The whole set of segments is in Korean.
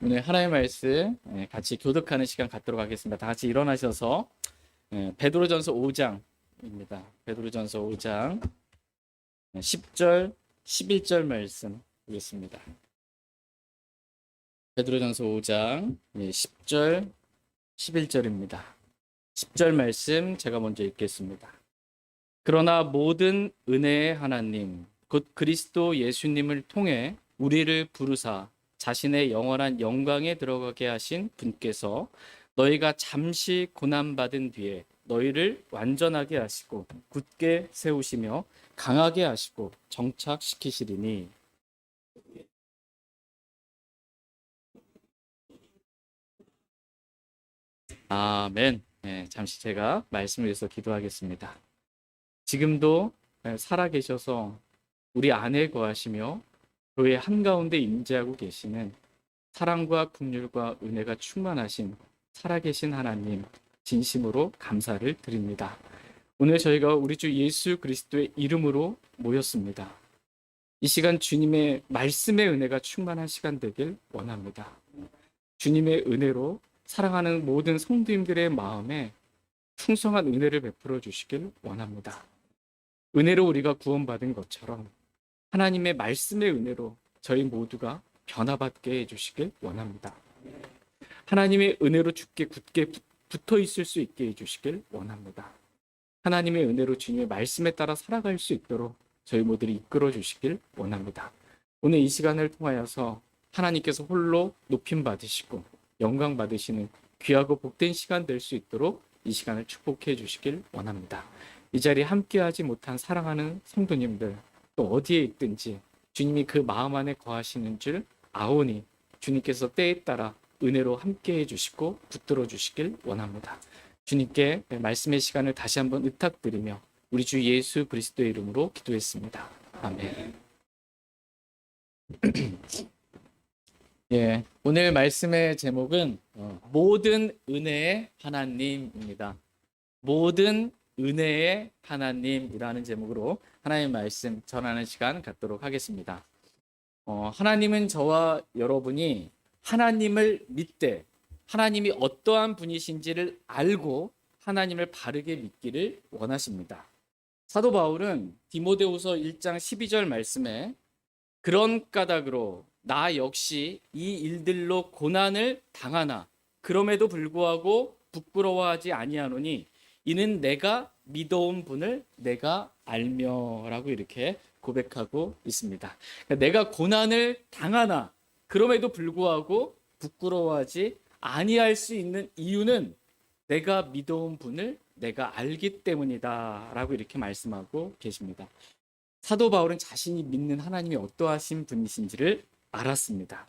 오늘 하나님의 말씀 같이 교독하는 시간 갖도록 하겠습니다. 다 같이 일어나셔서 베드로전서 5장입니다. 베드로전서 5장 10절, 11절 말씀 보겠습니다. 베드로전서 5장 10절, 11절입니다. 10절 말씀 제가 먼저 읽겠습니다. 그러나 모든 은혜의 하나님, 곧 그리스도 예수님을 통해 우리를 부르사 자신의 영원한 영광에 들어가게 하신 분께서 너희가 잠시 고난받은 뒤에 너희를 완전하게 하시고 굳게 세우시며 강하게 하시고 정착시키시리니. 아멘. 잠시 제가 말씀을 위해서 기도하겠습니다. 지금도 살아계셔서 우리 안에 거하시며 교회 한가운데 임재하고 계시는 사랑과 긍휼과 은혜가 충만하신 살아계신 하나님, 진심으로 감사를 드립니다. 오늘 저희가 우리 주 예수 그리스도의 이름으로 모였습니다. 이 시간 주님의 말씀의 은혜가 충만한 시간 되길 원합니다. 주님의 은혜로 사랑하는 모든 성도님들의 마음에 풍성한 은혜를 베풀어 주시길 원합니다. 은혜로 우리가 구원받은 것처럼 하나님의 말씀의 은혜로 저희 모두가 변화받게 해주시길 원합니다. 하나님의 은혜로 주께 굳게 붙어 있을 수 있게 해주시길 원합니다. 하나님의 은혜로 주님의 말씀에 따라 살아갈 수 있도록 저희 모두를 이끌어 주시길 원합니다. 오늘 이 시간을 통하여서 하나님께서 홀로 높임 받으시고 영광 받으시는 귀하고 복된 시간 될 수 있도록 이 시간을 축복해 주시길 원합니다. 이 자리에 함께하지 못한 사랑하는 성도님들, 또 어디에 있든지 주님이 그 마음 안에 거하시는 줄 아오니 주님께서 때에 따라 은혜로 함께해 주시고 붙들어 주시길 원합니다. 주님께 말씀의 시간을 다시 한번 의탁드리며 우리 주 예수 그리스도의 이름으로 기도했습니다. 아멘. 오늘 말씀의 제목은 모든 은혜의 하나님입니다. 모든 은혜의 하나님이라는 제목으로 하나님의 말씀 전하는 시간 갖도록 하겠습니다. 하나님은 저와 여러분이 하나님을 믿되 하나님이 어떠한 분이신지를 알고 하나님을 바르게 믿기를 원하십니다. 사도 바울은 디모데후서 1장 12절 말씀에 그런 까닭으로 나 역시 이 일들로 고난을 당하나 그럼에도 불구하고 부끄러워하지 아니하노니 이는 내가 믿어온 분을 내가 알며라고 이렇게 고백하고 있습니다. 내가 고난을 당하나 그럼에도 불구하고 부끄러워하지 아니할 수 있는 이유는 내가 믿어온 분을 내가 알기 때문이다 라고 이렇게 말씀하고 계십니다. 사도 바울은 자신이 믿는 하나님이 어떠하신 분이신지를 알았습니다.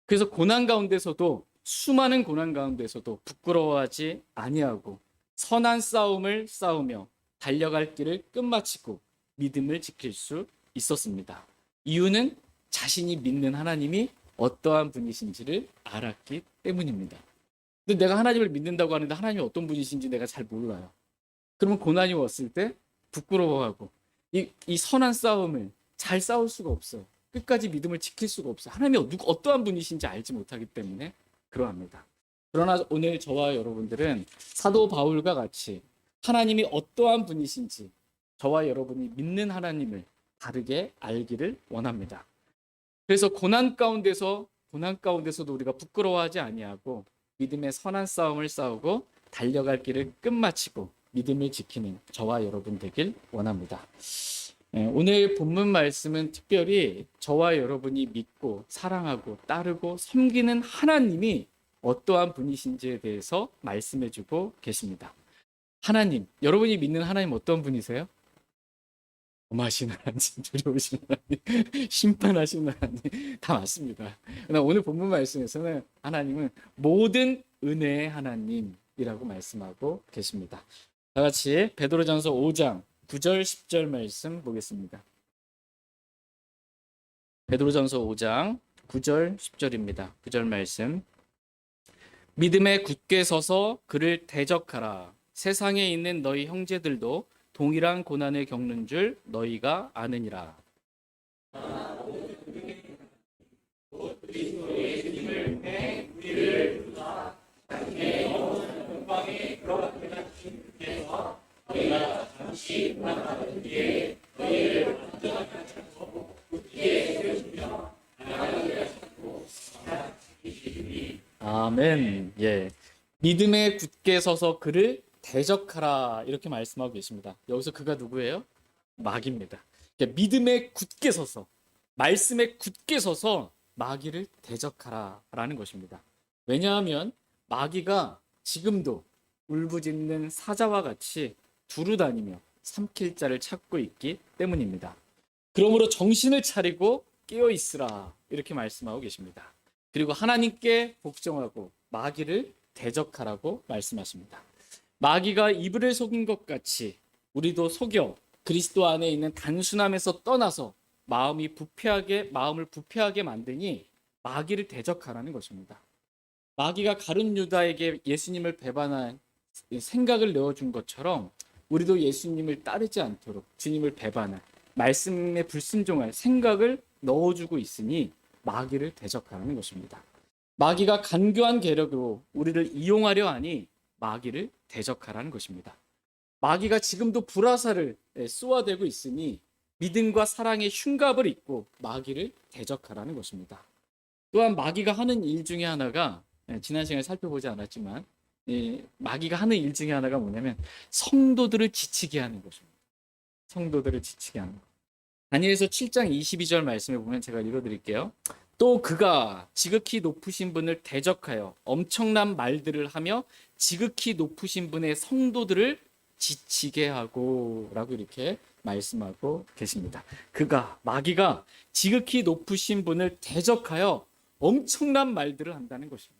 그래서 고난 가운데서도 수많은 고난 가운데서도 부끄러워하지 아니하고 선한 싸움을 싸우며 달려갈 길을 끝마치고 믿음을 지킬 수 있었습니다. 이유는 자신이 믿는 하나님이 어떠한 분이신지를 알았기 때문입니다. 근데 내가 하나님을 믿는다고 하는데 하나님이 어떤 분이신지 내가 잘 몰라요. 그러면 고난이 왔을 때 부끄러워하고 이 선한 싸움을 잘 싸울 수가 없어요. 끝까지 믿음을 지킬 수가 없어요. 하나님이 어떠한 분이신지 알지 못하기 때문에 그러합니다. 그러나 오늘 저와 여러분들은 사도 바울과 같이 하나님이 어떠한 분이신지 저와 여러분이 믿는 하나님을 다르게 알기를 원합니다. 그래서 고난 가운데서도 우리가 부끄러워하지 아니하고 믿음의 선한 싸움을 싸우고 달려갈 길을 끝마치고 믿음을 지키는 저와 여러분 되길 원합니다. 오늘 본문 말씀은 특별히 저와 여러분이 믿고 사랑하고 따르고 섬기는 하나님이 어떠한 분이신지에 대해서 말씀해주고 계십니다. 하나님, 여러분이 믿는 하나님 어떤 분이세요? 엄하신 하나님, 두려우신 하나님, 심판하신 하나님 다 맞습니다. 그러나 오늘 본문 말씀에서는 하나님은 모든 은혜의 하나님이라고 말씀하고 계십니다. 다 같이 베드로전서 5장 9절 10절 말씀 보겠습니다. 베드로전서 5장 9절 10절입니다. 9절 말씀. 믿음에 굳게 서서 그를 대적하라. 세상에 있는 너희 형제들도 동일한 고난을 겪는 줄 너희가 아느니라. 아멘. 예. 믿음에 굳게 서서 그를 대적하라 이렇게 말씀하고 계십니다. 여기서 그가 누구예요? 마귀입니다. 그러니까 믿음에 굳게 서서 말씀에 굳게 서서 마귀를 대적하라라는 것입니다. 왜냐하면 마귀가 지금도 울부짖는 사자와 같이 두루다니며 삼킬 자를 찾고 있기 때문입니다. 그러므로 정신을 차리고 깨어 있으라 이렇게 말씀하고 계십니다. 그리고 하나님께 복종하고 마귀를 대적하라고 말씀하십니다. 마귀가 이브를 속인 것 같이 우리도 속여 그리스도 안에 있는 단순함에서 떠나서 마음을 부패하게 만드니 마귀를 대적하라는 것입니다. 마귀가 가룟 유다에게 예수님을 배반한 생각을 내어준 것처럼 우리도 예수님을 따르지 않도록 주님을 배반할 말씀에 불순종할 생각을 넣어주고 있으니 마귀를 대적하라는 것입니다. 마귀가 간교한 계략으로 우리를 이용하려 하니 마귀를 대적하라는 것입니다. 마귀가 지금도 불화살을 쏘아대고 있으니 믿음과 사랑의 흉갑을 입고 마귀를 대적하라는 것입니다. 또한 마귀가 하는 일 중에 하나가 지난 시간에 살펴보지 않았지만 마귀가 하는 일 중에 하나가 뭐냐면 성도들을 지치게 하는 것입니다. 성도들을 지치게 하는 것. 다니엘서 7장 22절 말씀에 보면 제가 읽어드릴게요. 또 그가 지극히 높으신 분을 대적하여 엄청난 말들을 하며 지극히 높으신 분의 성도들을 지치게 하고 라고 이렇게 말씀하고 계십니다. 그가 마귀가 지극히 높으신 분을 대적하여 엄청난 말들을 한다는 것입니다.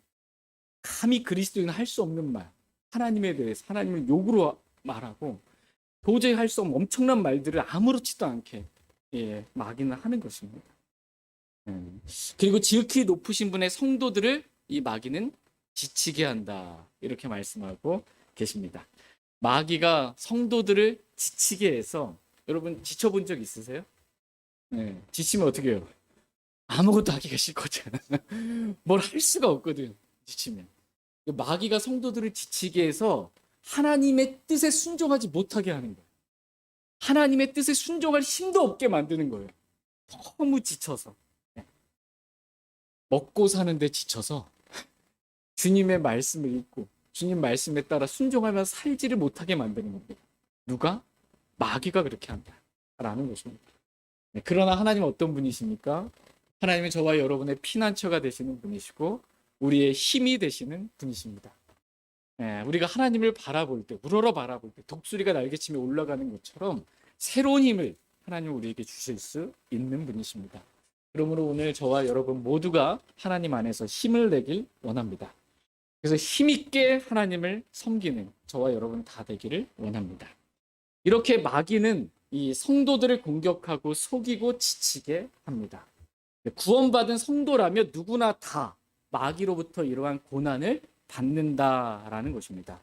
감히 그리스도인은 할 수 없는 말, 하나님에 대해서 하나님을 욕으로 말하고 도저히 할 수 없는 엄청난 말들을 아무렇지도 않게 마귀는 하는 것입니다. 그리고 지극히 높으신 분의 성도들을 이 마귀는 지치게 한다 이렇게 말씀하고 계십니다. 마귀가 성도들을 지치게 해서 여러분 지쳐본 적 있으세요? 지치면 어떻게 해요? 아무것도 하기가 싫거든. 뭘 할 수가 없거든. 지치면. 마귀가 성도들을 지치게 해서 하나님의 뜻에 순종하지 못하게 하는 거예요. 하나님의 뜻에 순종할 힘도 없게 만드는 거예요. 너무 지쳐서. 먹고 사는데 지쳐서 주님의 말씀을 읽고 주님 말씀에 따라 순종하며 살지를 못하게 만드는 겁니다. 누가? 마귀가 그렇게 한다라는 것입니다. 그러나 하나님은 어떤 분이십니까? 하나님은 저와 여러분의 피난처가 되시는 분이시고 우리의 힘이 되시는 분이십니다. 우리가 하나님을 바라볼 때, 우러러 바라볼 때 독수리가 날개치며 올라가는 것처럼 새로운 힘을 하나님은 우리에게 주실 수 있는 분이십니다. 그러므로 오늘 저와 여러분 모두가 하나님 안에서 힘을 내길 원합니다. 그래서 힘있게 하나님을 섬기는 저와 여러분 다 되기를 원합니다. 이렇게 마귀는 이 성도들을 공격하고 속이고 지치게 합니다. 구원받은 성도라면 누구나 다 마귀로부터 이러한 고난을 받는다라는 것입니다.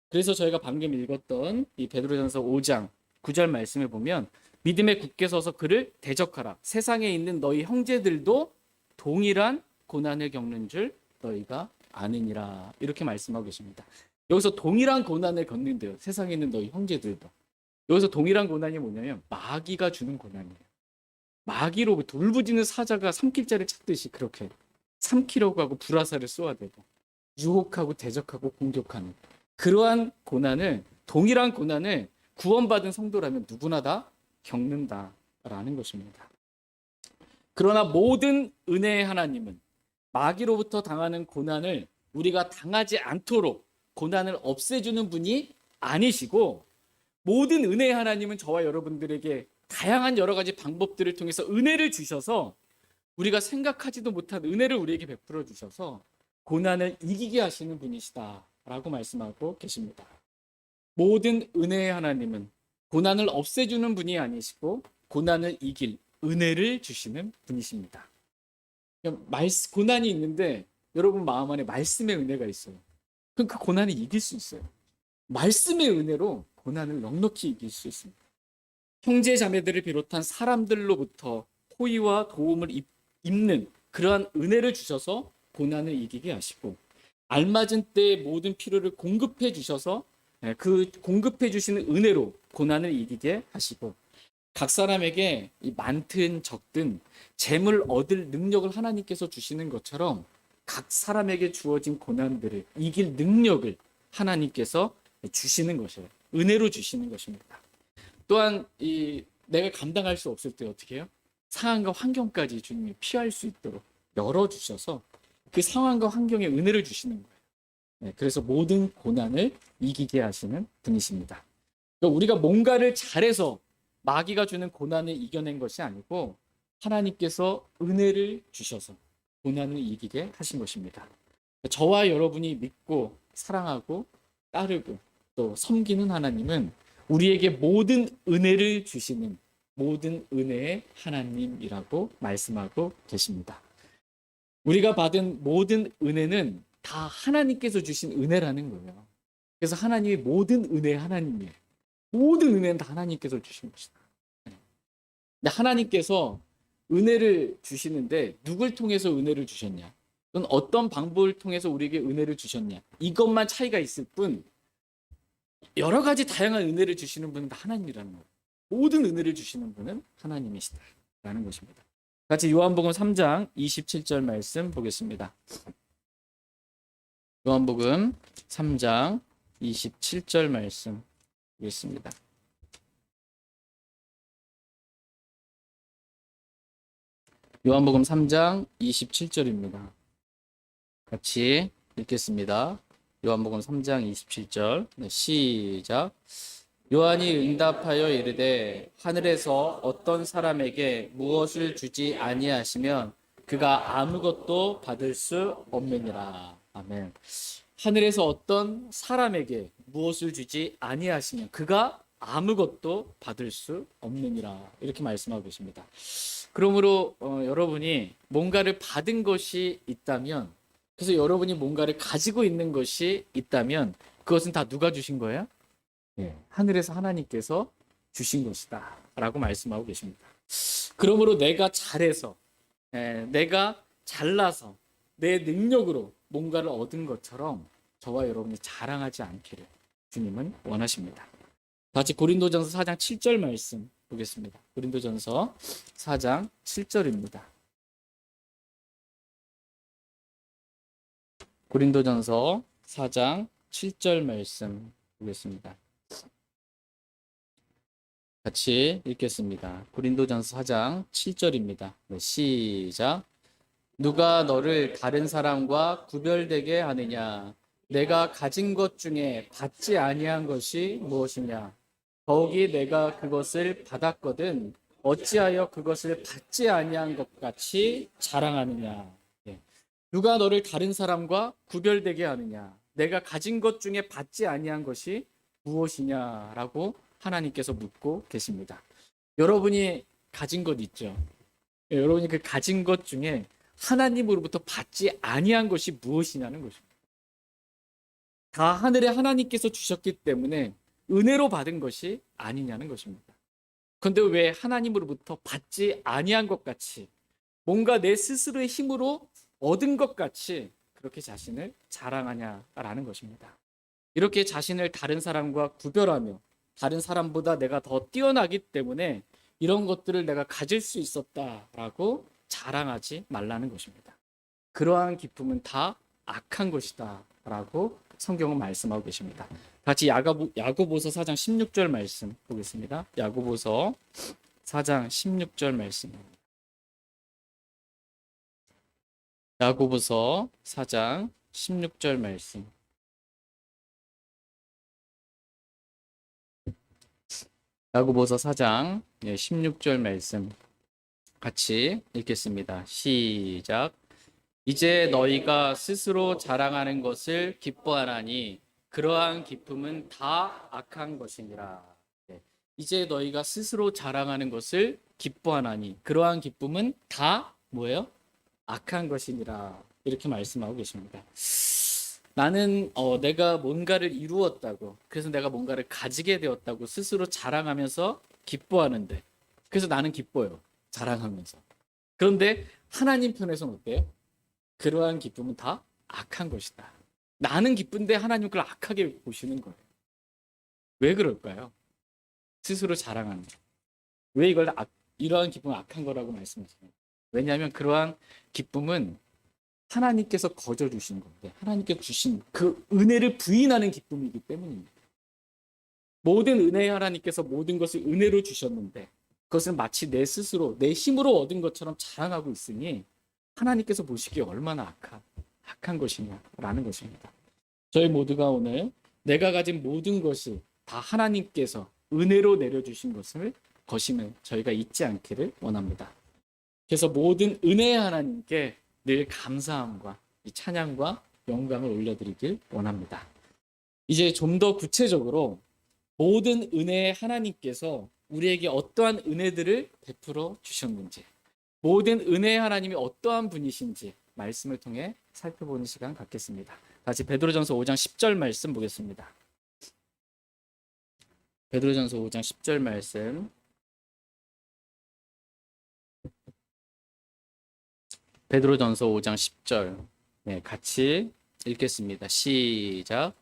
그래서 저희가 방금 읽었던 이 베드로전서 5장 9절 말씀을 보면 믿음에 굳게 서서 그를 대적하라. 세상에 있는 너희 형제들도 동일한 고난을 겪는 줄 너희가 아느니라. 이렇게 말씀하고 계십니다. 여기서 동일한 고난을 겪는데요. 세상에 있는 너희 형제들도. 여기서 동일한 고난이 뭐냐면 마귀가 주는 고난이에요. 마귀로부터 울부짖는 사자가 삼킬 자를 찾듯이 그렇게 삼키려고 하고 불화살을 쏘아대고 유혹하고 대적하고 공격하는 그러한 고난을, 동일한 고난을 구원받은 성도라면 누구나 다 겪는다라는 것입니다. 그러나 모든 은혜의 하나님은 마귀로부터 당하는 고난을 우리가 당하지 않도록 고난을 없애주는 분이 아니시고, 모든 은혜의 하나님은 저와 여러분들에게 다양한 여러 가지 방법들을 통해서 은혜를 주셔서 우리가 생각하지도 못한 은혜를 우리에게 베풀어 주셔서 고난을 이기게 하시는 분이시다라고 말씀하고 계십니다. 모든 은혜의 하나님은 고난을 없애주는 분이 아니시고 고난을 이길 은혜를 주시는 분이십니다. 고난이 있는데 여러분 마음 안에 말씀의 은혜가 있어요. 그럼 그 고난을 이길 수 있어요. 말씀의 은혜로 고난을 넉넉히 이길 수 있습니다. 형제 자매들을 비롯한 사람들로부터 호의와 도움을 입는 그러한 은혜를 주셔서 고난을 이기게 하시고 알맞은 때에 모든 필요를 공급해 주셔서 그 공급해 주시는 은혜로 고난을 이기게 하시고 각 사람에게 이 많든 적든 재물 얻을 능력을 하나님께서 주시는 것처럼 각 사람에게 주어진 고난들을 이길 능력을 하나님께서 주시는 것이에요. 은혜로 주시는 것입니다. 또한 내가 감당할 수 없을 때 어떻게 해요? 상황과 환경까지 주님이 피할 수 있도록 열어주셔서 그 상황과 환경에 은혜를 주시는 거예요. 그래서 모든 고난을 이기게 하시는 분이십니다. 그러니까 우리가 뭔가를 잘해서 마귀가 주는 고난을 이겨낸 것이 아니고 하나님께서 은혜를 주셔서 고난을 이기게 하신 것입니다. 저와 여러분이 믿고 사랑하고 따르고 또 섬기는 하나님은 우리에게 모든 은혜를 주시는 모든 은혜의 하나님이라고 말씀하고 계십니다. 우리가 받은 모든 은혜는 다 하나님께서 주신 은혜라는 거예요. 그래서 하나님이 모든 은혜의 하나님이에요. 모든 은혜는 다 하나님께서 주신 것이다. 근데 하나님께서 은혜를 주시는데 누굴 통해서 은혜를 주셨냐? 또는 어떤 방법을 통해서 우리에게 은혜를 주셨냐? 이것만 차이가 있을 뿐 여러 가지 다양한 은혜를 주시는 분은 다 하나님이라는 거예요. 모든 은혜를 주시는 분은 하나님이시다라는 것입니다. 같이 요한복음 3장 27절 말씀 보겠습니다. 요한복음 3장 27절 말씀 보겠습니다. 요한복음 3장 27절입니다. 같이 읽겠습니다. 요한복음 3장 27절. 네, 시작. 요한이 응답하여 이르되 하늘에서 어떤 사람에게 무엇을 주지 아니하시면 그가 아무것도 받을 수 없느니라. 아멘. 하늘에서 어떤 사람에게 무엇을 주지 아니하시면 그가 아무것도 받을 수 없느니라. 이렇게 말씀하고 계십니다. 그러므로 여러분이 뭔가를 받은 것이 있다면, 그래서 여러분이 뭔가를 가지고 있는 것이 있다면 그것은 다 누가 주신 거예요? 하늘에서 하나님께서 주신 것이다 라고 말씀하고 계십니다. 그러므로 내가 잘해서 내가 잘나서 내 능력으로 뭔가를 얻은 것처럼 저와 여러분이 자랑하지 않기를 주님은 원하십니다. 같이 고린도전서 4장 7절 말씀 보겠습니다. 고린도전서 4장 7절입니다. 고린도전서 4장 7절 말씀 보겠습니다. 같이 읽겠습니다. 고린도전서 4장 7절입니다. 네, 시작. 누가 너를 다른 사람과 구별되게 하느냐? 내가 가진 것 중에 받지 아니한 것이 무엇이냐? 더욱이 내가 그것을 받았거든 어찌하여 그것을 받지 아니한 것 같이 자랑하느냐? 누가 너를 다른 사람과 구별되게 하느냐? 내가 가진 것 중에 받지 아니한 것이 무엇이냐라고 하나님께서 묻고 계십니다. 여러분이 가진 것 있죠? 여러분이 그 가진 것 중에 하나님으로부터 받지 아니한 것이 무엇이냐는 것입니다. 다 하늘에 하나님께서 주셨기 때문에 은혜로 받은 것이 아니냐는 것입니다. 그런데 왜 하나님으로부터 받지 아니한 것 같이 뭔가 내 스스로의 힘으로 얻은 것 같이 그렇게 자신을 자랑하냐라는 것입니다. 이렇게 자신을 다른 사람과 구별하며 다른 사람보다 내가 더 뛰어나기 때문에 이런 것들을 내가 가질 수 있었다라고 자랑하지 말라는 것입니다. 그러한 기쁨은 다 악한 것이다 라고 성경은 말씀하고 계십니다. 같이 야고보서 4장 16절 말씀 보겠습니다. 야고보서 4장 16절 말씀입니다. 야고보서 4장 16절 말씀. 야고보서 4장 16절 말씀 같이 읽겠습니다. 시작. 이제 너희가 스스로 자랑하는 것을 기뻐하나니 그러한 기쁨은 다 악한 것이니라. 이제 너희가 스스로 자랑하는 것을 기뻐하나니 그러한 기쁨은 다 뭐예요? 악한 것이니라. 이렇게 말씀하고 계십니다. 나는 내가 뭔가를 이루었다고, 그래서 내가 뭔가를 가지게 되었다고 스스로 자랑하면서 기뻐하는데, 그래서 나는 기뻐요. 자랑하면서. 그런데 하나님 편에서는 어때요? 그러한 기쁨은 다 악한 것이다. 나는 기쁜데 하나님 그걸 악하게 보시는 거예요. 왜 그럴까요? 스스로 자랑하는 거예요. 왜 이러한 기쁨은 악한 거라고 말씀하시나요? 왜냐하면 그러한 기쁨은 하나님께서 거저 주신 건데 하나님께서 주신 그 은혜를 부인하는 기쁨이기 때문입니다. 모든 은혜의 하나님께서 모든 것을 은혜로 주셨는데 그것은 마치 내 스스로 내 힘으로 얻은 것처럼 자랑하고 있으니 하나님께서 보시기에 얼마나 악한 것이냐라는 것입니다. 저희 모두가 오늘 내가 가진 모든 것이 다 하나님께서 은혜로 내려주신 것임을 저희가 잊지 않기를 원합니다. 그래서 모든 은혜의 하나님께 늘 감사함과 이 찬양과 영광을 올려드리길 원합니다. 이제 좀 더 구체적으로 모든 은혜의 하나님께서 우리에게 어떠한 은혜들을 베풀어 주셨는지, 모든 은혜의 하나님이 어떠한 분이신지 말씀을 통해 살펴보는 시간 갖겠습니다. 다시 베드로전서 5장 10절 말씀 보겠습니다. 베드로전서 5장 10절 말씀. 베드로전서 5장 10절. 네, 같이 읽겠습니다. 시작.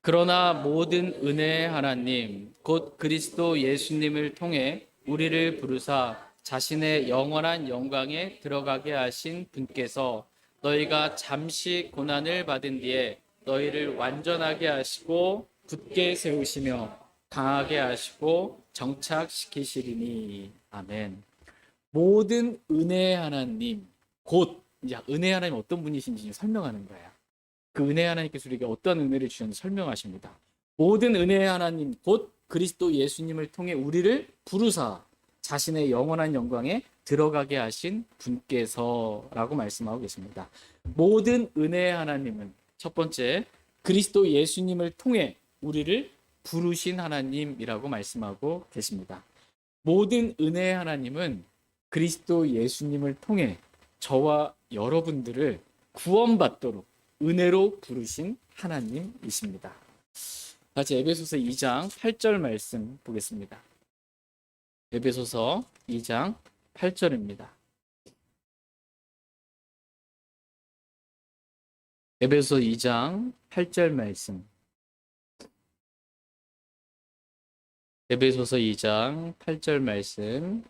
그러나 모든 은혜의 하나님 곧 그리스도 예수님을 통해 우리를 부르사 자신의 영원한 영광에 들어가게 하신 분께서 너희가 잠시 고난을 받은 뒤에 너희를 완전하게 하시고 굳게 세우시며 강하게 하시고 정착시키시리니. 아멘. 모든 은혜의 하나님 곧 이제 은혜의 하나님 어떤 분이신지 설명하는 거예요. 그 은혜의 하나님께서 우리에게 어떤 은혜를 주셨는지 설명하십니다. 모든 은혜의 하나님 곧 그리스도 예수님을 통해 우리를 부르사 자신의 영원한 영광에 들어가게 하신 분께서라고 말씀하고 계십니다. 모든 은혜의 하나님은 첫 번째 그리스도 예수님을 통해 우리를 부르신 하나님이라고 말씀하고 계십니다. 모든 은혜의 하나님은 그리스도 예수님을 통해 저와 여러분들을 구원받도록 은혜로 부르신 하나님이십니다. 같이 에베소서 2장 8절 말씀 보겠습니다. 에베소서 2장 8절입니다. 에베소서 2장 8절 말씀. 에베소서 2장 8절 말씀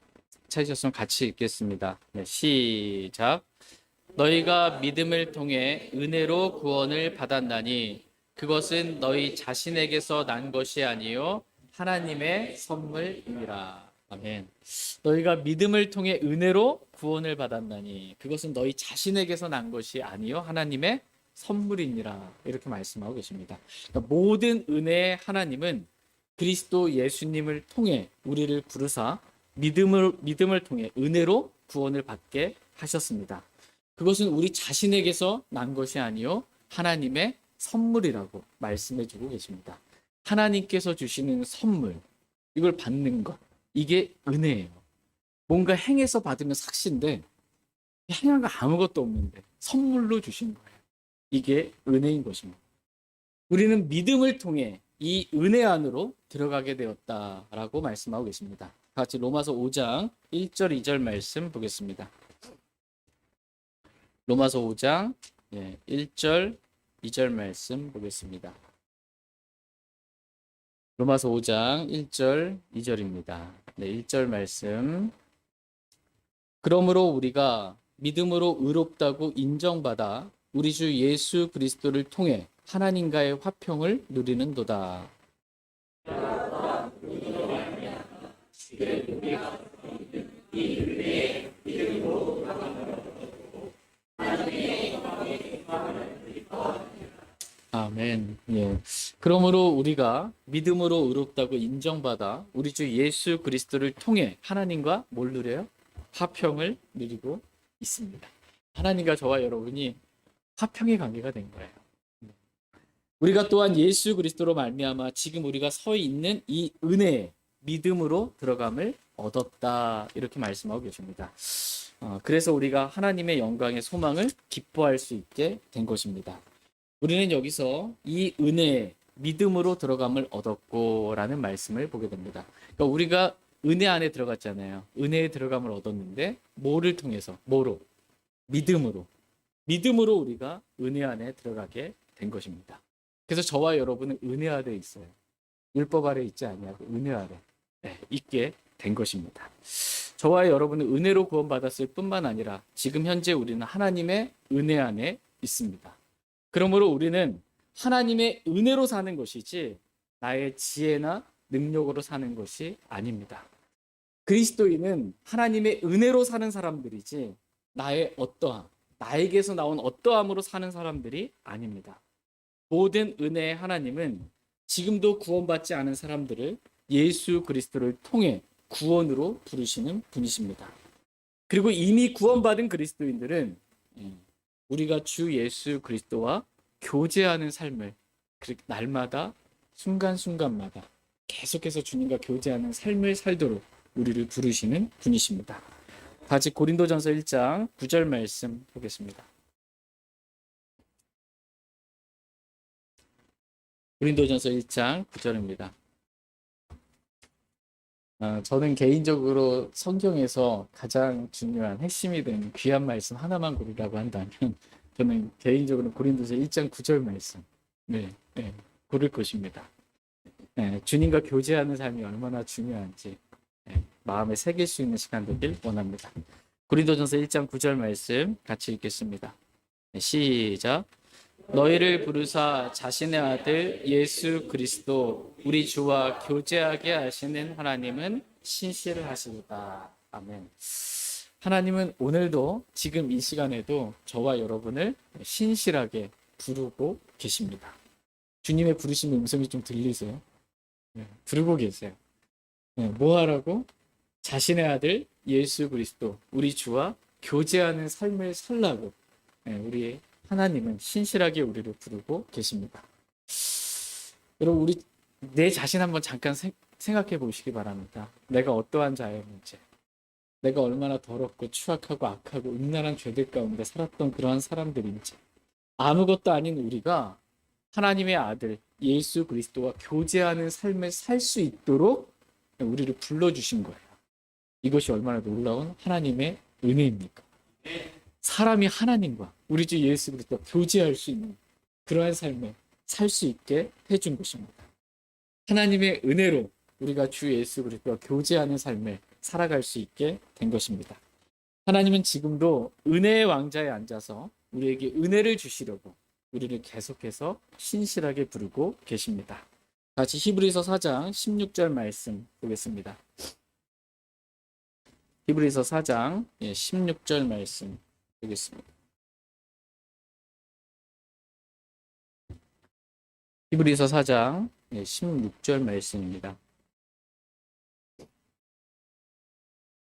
찾으셨으면 같이 읽겠습니다. 네, 시작. 너희가 믿음을 통해 은혜로 구원을 받았나니 그것은 너희 자신에게서 난 것이 아니요 하나님의 선물이니라. 아멘. 너희가 믿음을 통해 은혜로 구원을 받았나니 그것은 너희 자신에게서 난 것이 아니요 하나님의 선물이니라. 이렇게 말씀하고 계십니다. 그러니까 모든 은혜의 하나님은 그리스도 예수님을 통해 우리를 부르사 믿음을 통해 은혜로 구원을 받게 하셨습니다. 그것은 우리 자신에게서 난 것이 아니요 하나님의 선물이라고 말씀해 주고 계십니다. 하나님께서 주시는 선물, 이걸 받는 것, 이게 은혜예요. 뭔가 행해서 받으면 삭신데 행한 거 아무것도 없는데 선물로 주신 거예요. 이게 은혜인 것입니다. 우리는 믿음을 통해 이 은혜 안으로 들어가게 되었다라고 말씀하고 계십니다. 같이 로마서 5장 1절 2절 말씀 보겠습니다. 로마서 5장 1절 2절 말씀 보겠습니다. 로마서 5장 1절 2절입니다. 네, 1절 말씀. 그러므로 우리가 믿음으로 의롭다고 인정받아 우리 주 예수 그리스도를 통해 하나님과의 화평을 누리는도다. 아멘. 예. 그러므로 우리가 믿음으로 의롭다고 인정받아 우리 주 예수 그리스도를 통해 하나님과 뭘 누려요? 화평을 누리고 있습니다. 하나님과 저와 여러분이 화평의 관계가 된 거예요. 우리가 또한 예수 그리스도로 말미암아 지금 우리가 서 있는 이 은혜에 믿음으로 들어감을 얻었다. 이렇게 말씀하고 계십니다. 그래서 우리가 하나님의 영광의 소망을 기뻐할 수 있게 된 것입니다. 우리는 여기서 이 은혜에 믿음으로 들어감을 얻었고 라는 말씀을 보게 됩니다. 그러니까 우리가 은혜 안에 들어갔잖아요. 은혜에 들어감을 얻었는데 뭐를 통해서? 뭐로? 믿음으로. 믿음으로 우리가 은혜 안에 들어가게 된 것입니다. 그래서 저와 여러분은 은혜 아래 있어요. 율법 아래 있지 아니하고 은혜 아래 있게 된 것입니다. 저와 여러분은 은혜로 구원받았을 뿐만 아니라 지금 현재 우리는 하나님의 은혜 안에 있습니다. 그러므로 우리는 하나님의 은혜로 사는 것이지 나의 지혜나 능력으로 사는 것이 아닙니다. 그리스도인은 하나님의 은혜로 사는 사람들이지 나의 어떠함, 나에게서 나온 어떠함으로 사는 사람들이 아닙니다. 모든 은혜의 하나님은 지금도 구원받지 않은 사람들을 예수 그리스도를 통해 구원으로 부르시는 분이십니다. 그리고 이미 구원받은 그리스도인들은 우리가 주 예수 그리스도와 교제하는 삶을 날마다 순간순간마다 계속해서 주님과 교제하는 삶을 살도록 우리를 부르시는 분이십니다. 다시 고린도전서 1장 9절 말씀 보겠습니다. 고린도전서 1장 9절입니다. 저는 개인적으로 성경에서 가장 중요한 핵심이 된 귀한 말씀 하나만 고르라고 한다면 저는 개인적으로 고린도서 1장 9절 말씀 고를 것입니다. 주님과 교제하는 삶이 얼마나 중요한지 마음에 새길 수 있는 시간 되길 원합니다. 고린도전서 1장 9절 말씀 같이 읽겠습니다. 시작. 너희를 부르사 자신의 아들 예수 그리스도 우리 주와 교제하게 하시는 하나님은 신실하시다. 아멘. 하나님은 오늘도 지금 이 시간에도 저와 여러분을 신실하게 부르고 계십니다. 주님의 부르심의 음성이 좀 들리세요? 부르고 계세요. 뭐 하라고? 자신의 아들 예수 그리스도 우리 주와 교제하는 삶을 살라고 우리 하나님은 신실하게 우리를 부르고 계십니다. 여러분 우리 내 자신 한번 잠깐 생각해 보시기 바랍니다. 내가 어떠한 자였는지, 내가 얼마나 더럽고 추악하고 악하고 음란한 죄들 가운데 살았던 그러한 사람들인지, 아무것도 아닌 우리가 하나님의 아들 예수 그리스도와 교제하는 삶을 살 수 있도록 우리를 불러주신 거예요. 이것이 얼마나 놀라운 하나님의 은혜입니까? 사람이 하나님과 우리 주 예수 그리스도와 교제할 수 있는 그러한 삶을 살 수 있게 해준 것입니다. 하나님의 은혜로 우리가 주 예수 그리스도와 교제하는 삶을 살아갈 수 있게 된 것입니다. 하나님은 지금도 은혜의 왕자에 앉아서 우리에게 은혜를 주시려고 우리를 계속해서 신실하게 부르고 계십니다. 같이 히브리서 4장 16절 말씀 보겠습니다. 히브리서 4장 16절 말씀 보겠습니다. 히브리서 4장 16절 말씀입니다.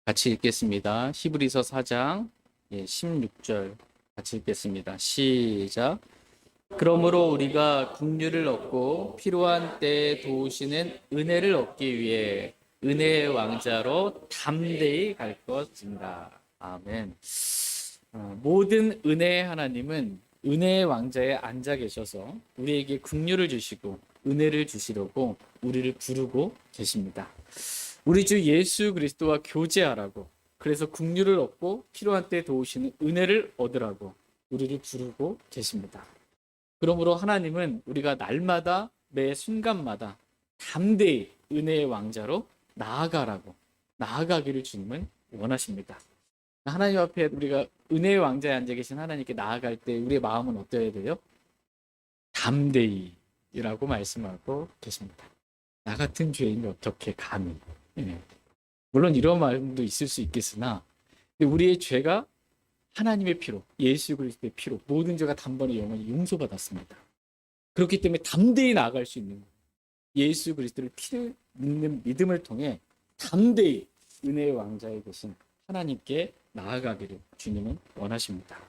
같이 읽겠습니다. 히브리서 4장 16절 같이 읽겠습니다. 시작. 그러므로 우리가 긍휼을 얻고 필요한 때에 도우시는 은혜를 얻기 위해 은혜의 왕자로 담대히 갈 것입니다. 아멘. 모든 은혜의 하나님은 은혜의 왕자에 앉아 계셔서 우리에게 긍휼을 주시고 은혜를 주시려고 우리를 부르고 계십니다. 우리 주 예수 그리스도와 교제하라고, 그래서 긍휼을 얻고 필요한 때에 도우시는 은혜를 얻으라고 우리를 부르고 계십니다. 그러므로 하나님은 우리가 날마다 매 순간마다 담대히 은혜의 왕자로 나아가기를 주님은 원하십니다. 하나님 앞에 우리가 은혜의 왕자에 앉아 계신 하나님께 나아갈 때 우리의 마음은 어떠해야 돼요? 담대히라고 말씀하고 계십니다. 나 같은 죄인이 어떻게 감히? 물론 이런 마음도 있을 수 있겠으나 우리의 죄가 하나님의 피로, 예수 그리스도의 피로 모든 죄가 단번에 영원히 용서받았습니다. 그렇기 때문에 담대히 나아갈 수 있는 거예요. 예수 그리스도를 피를 믿는 믿음을 통해 담대히 은혜의 왕자에 계신 하나님께 나아가기를 주님은 원하십니다.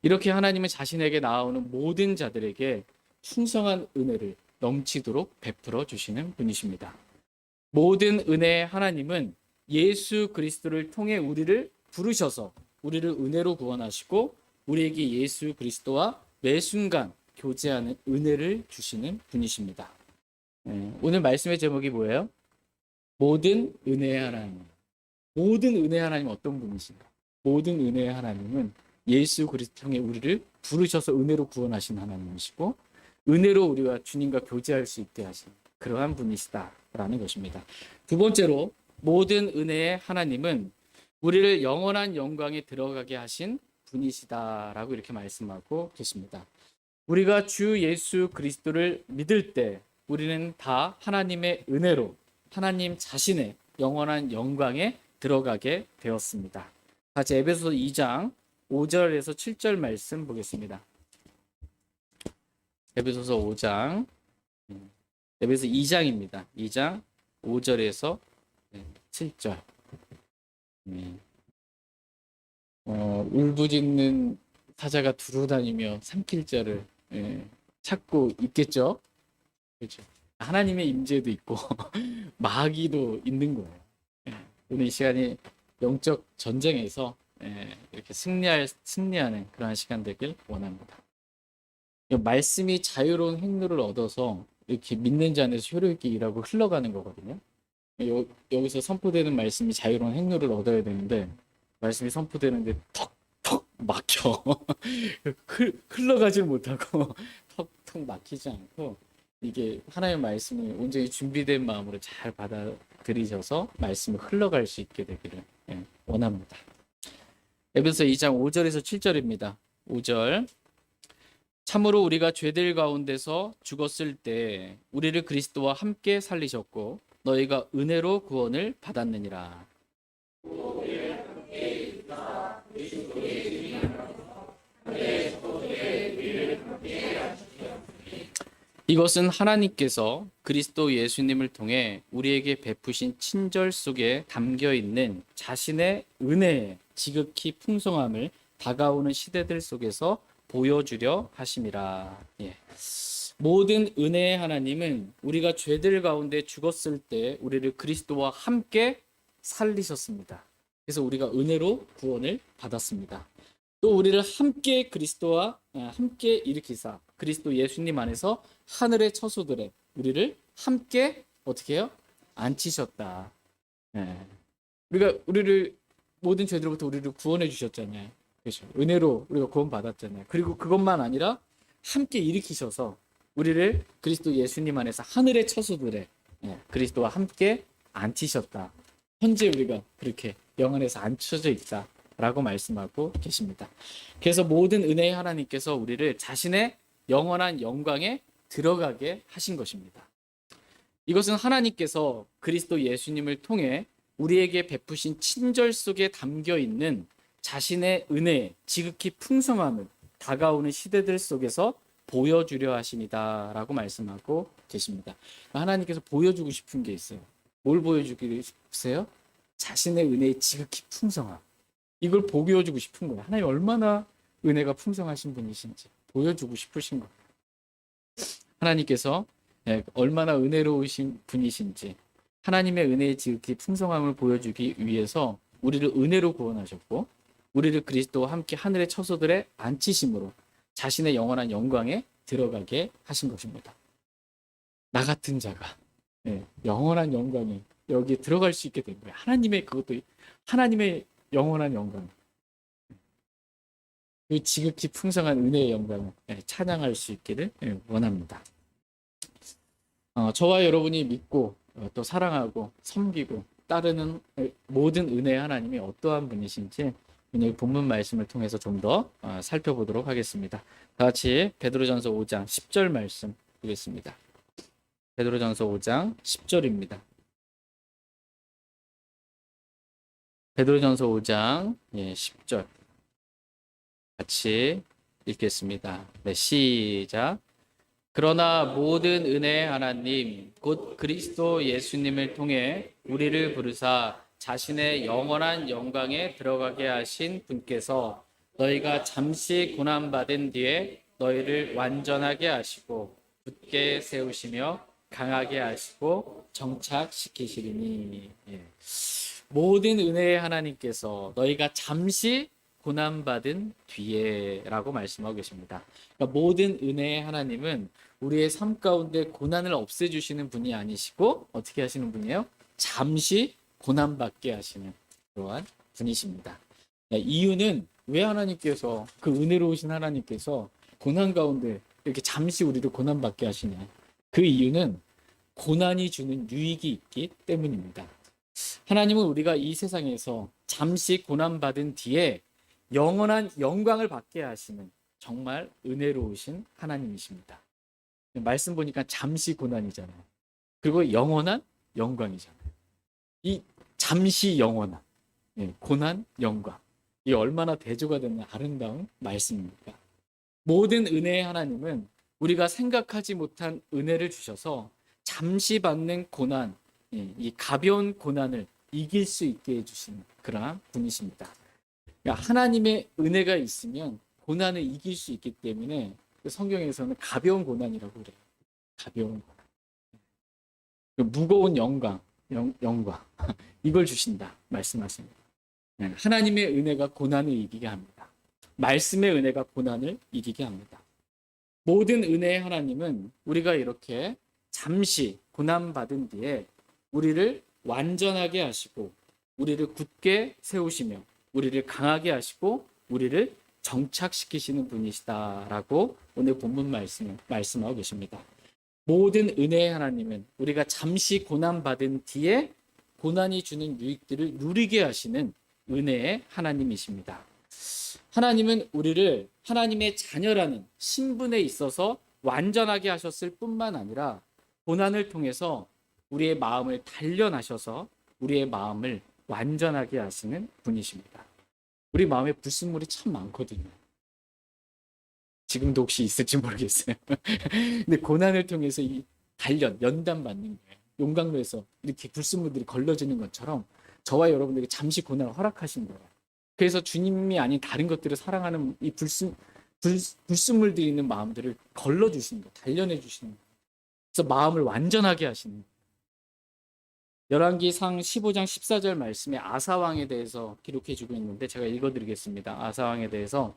이렇게 하나님은 자신에게 나아오는 모든 자들에게 풍성한 은혜를 넘치도록 베풀어 주시는 분이십니다. 모든 은혜의 하나님은 예수 그리스도를 통해 우리를 부르셔서 우리를 은혜로 구원하시고 우리에게 예수 그리스도와 매 순간 교제하는 은혜를 주시는 분이십니다. 오늘 말씀의 제목이 뭐예요? 모든 은혜의 하나님. 모든 은혜의 하나님은 어떤 분이신가? 모든 은혜의 하나님은 예수 그리스도 통해 우리를 부르셔서 은혜로 구원하신 하나님이시고 은혜로 우리가 주님과 교제할 수 있게 하신 그러한 분이시다라는 것입니다. 두 번째로 모든 은혜의 하나님은 우리를 영원한 영광에 들어가게 하신 분이시다라고 이렇게 말씀하고 계십니다. 우리가 주 예수 그리스도를 믿을 때 우리는 다 하나님의 은혜로 하나님 자신의 영원한 영광에 들어가게 되었습니다. 같이 에베소서 2장 5절에서 7절 말씀 보겠습니다. 에베소서 5장, 에베소 2장입니다. 2장 5절에서 7절. 울부짖는 사자가 두루 다니며 삼킬자를 찾고 있겠죠. 그렇죠. 하나님의 임재도 있고 마귀도 있는 거예요. 오늘 이 시간이 영적 전쟁에서 이렇게 승리하는 그러한 시간 되길 원합니다. 말씀이 자유로운 행로를 얻어서 이렇게 믿는 자 안에서 효력 있게 일하고 흘러가는 거거든요. 여기서 선포되는 말씀이 자유로운 행로를 얻어야 되는데 말씀이 선포되는데 턱턱 막혀. 흘러가질 못하고 턱턱 막히지 않고 이게 하나님의 말씀을 온전히 준비된 마음으로 잘 받아들이셔서 말씀이 흘러갈 수 있게 되기를 원합니다. 에베소 2장 5절에서 7절입니다. 5절 참으로 우리가 죄들 가운데서 죽었을 때 우리를 그리스도와 함께 살리셨고 너희가 은혜로 구원을 받았느니라. 이것은 하나님께서 그리스도 예수님을 통해 우리에게 베푸신 친절 속에 담겨 있는 자신의 은혜의 지극히 풍성함을 다가오는 시대들 속에서 보여주려 하심이라. 모든 은혜의 하나님은 우리가 죄들 가운데 죽었을 때 우리를 그리스도와 함께 살리셨습니다. 그래서 우리가 은혜로 구원을 받았습니다. 또 우리를 함께 그리스도와 함께 일으키사 그리스도 예수님 안에서 하늘의 처소들에 우리를 함께 어떻게 해요? 앉히셨다. 우리를 모든 죄들로부터 우리를 구원해 주셨잖아요. 그렇죠. 은혜로 우리가 구원 받았잖아요. 그리고 그것만 아니라 함께 일으키셔서 우리를 그리스도 예수님 안에서 하늘의 처소들에 그리스도와 함께 앉히셨다. 현재 우리가 그렇게 영안에서 앉혀져 있다라고 말씀하고 계십니다. 그래서 모든 은혜의 하나님께서 우리를 자신의 영원한 영광에 들어가게 하신 것입니다. 이것은 하나님께서 그리스도 예수님을 통해 우리에게 베푸신 친절 속에 담겨 있는 자신의 은혜의 지극히 풍성함을 다가오는 시대들 속에서 보여주려 하십니다라고 말씀하고 계십니다. 하나님께서 보여주고 싶은 게 있어요. 뭘 보여주기 싶으세요? 자신의 은혜의 지극히 풍성함. 이걸 보여주고 싶은 거예요. 하나님 얼마나 은혜가 풍성하신 분이신지 보여주고 싶으신 거예요. 하나님께서 얼마나 은혜로우신 분이신지 하나님의 은혜의 지극히 풍성함을 보여주기 위해서 우리를 은혜로 구원하셨고 우리를 그리스도와 함께 하늘의 처소들에 앉히심으로 자신의 영원한 영광에 들어가게 하신 것입니다. 나 같은 자가 영원한 영광에 여기에 들어갈 수 있게 된 거예요. 그것도 하나님의 영원한 영광, 그 지극히 풍성한 은혜의 영광을 찬양할 수 있기를 원합니다. 저와 여러분이 믿고 또 사랑하고 섬기고 따르는 모든 은혜의 하나님이 어떠한 분이신지 오늘 본문 말씀을 통해서 좀 더 살펴보도록 하겠습니다. 다 같이 베드로전서 5장 10절 말씀 보겠습니다. 베드로전서 5장 10절입니다. 베드로전서 5장 10절 같이 읽겠습니다. 시작. 그러나 모든 은혜의 하나님 곧 그리스도 예수님을 통해 우리를 부르사 자신의 영원한 영광에 들어가게 하신 분께서 너희가 잠시 고난받은 뒤에 너희를 완전하게 하시고 굳게 세우시며 강하게 하시고 정착시키시리니. 모든 은혜의 하나님께서 너희가 잠시 고난받은 뒤에라고 말씀하고 계십니다. 그러니까 모든 은혜의 하나님은 우리의 삶 가운데 고난을 없애주시는 분이 아니시고 어떻게 하시는 분이에요? 잠시 고난받게 하시는 그러한 분이십니다. 이유는 왜 하나님께서 그 은혜로우신 하나님께서 고난 가운데 이렇게 잠시 우리를 고난받게 하시냐? 그 이유는 고난이 주는 유익이 있기 때문입니다. 하나님은 우리가 이 세상에서 잠시 고난받은 뒤에 영원한 영광을 받게 하시는 정말 은혜로우신 하나님이십니다. 말씀 보니까 잠시 고난이잖아요. 그리고 영원한 영광이잖아요. 이 잠시 영원한 고난, 영광. 이 얼마나 대조가 되는 아름다운 말씀입니까? 모든 은혜의 하나님은 우리가 생각하지 못한 은혜를 주셔서 잠시 받는 고난, 이 가벼운 고난을 이길 수 있게 해주시는 그러한 분이십니다. 그러니까 하나님의 은혜가 있으면 고난을 이길 수 있기 때문에 성경에서는 가벼운 고난이라고 그래요. 가벼운 고난. 무거운 영광 이걸 주신다 말씀하십니다. 하나님의 은혜가 고난을 이기게 합니다. 말씀의 은혜가 고난을 이기게 합니다. 모든 은혜의 하나님은 우리가 이렇게 잠시 고난받은 뒤에 우리를 완전하게 하시고 우리를 굳게 세우시며 우리를 강하게 하시고 우리를 정착시키시는 분이시다라고 오늘 본문 말씀하고 계십니다. 모든 은혜의 하나님은 우리가 잠시 고난받은 뒤에 고난이 주는 유익들을 누리게 하시는 은혜의 하나님이십니다. 하나님은 우리를 하나님의 자녀라는 신분에 있어서 완전하게 하셨을 뿐만 아니라 고난을 통해서 우리의 마음을 단련하셔서 우리의 마음을 완전하게 하시는 분이십니다. 우리 마음에 불순물이 참 많거든요. 지금도 혹시 있을지 모르겠어요. 근데 고난을 통해서 이 단련, 연단받는 거예요. 용광로에서 이렇게 불순물들이 걸러지는 것처럼 저와 여러분들에게 잠시 고난을 허락하신 거예요. 그래서 주님이 아닌 다른 것들을 사랑하는 이 불순물들이 있는 마음들을 걸러주시는 거예요. 단련해 주시는 거예요. 그래서 마음을 완전하게 하시는 거예요. 열왕기상 15장 14절 말씀에 아사왕에 대해서 기록해 주고 있는데 제가 읽어드리겠습니다. 아사왕에 대해서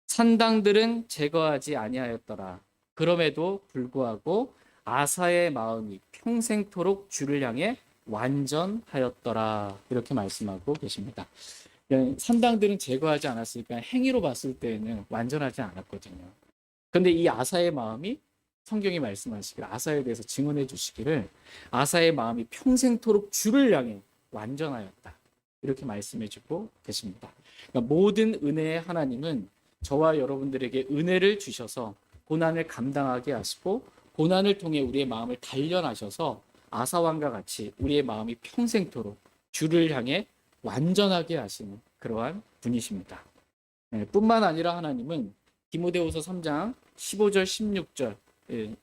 산당들은 제거하지 아니하였더라. 그럼에도 불구하고 아사의 마음이 평생토록 주를 향해 완전하였더라. 이렇게 말씀하고 계십니다. 산당들은 제거하지 않았으니까 행위로 봤을 때는 완전하지 않았거든요. 그런데 이 아사의 마음이 성경이 말씀하시기를 아사에 대해서 증언해 주시기를 아사의 마음이 평생토록 주를 향해 완전하였다. 이렇게 말씀해 주고 계십니다. 그러니까 모든 은혜의 하나님은 저와 여러분들에게 은혜를 주셔서 고난을 감당하게 하시고 고난을 통해 우리의 마음을 단련하셔서 아사왕과 같이 우리의 마음이 평생토록 주를 향해 완전하게 하시는 그러한 분이십니다. 뿐만 아니라 하나님은 디모데후서 3장 15절 16절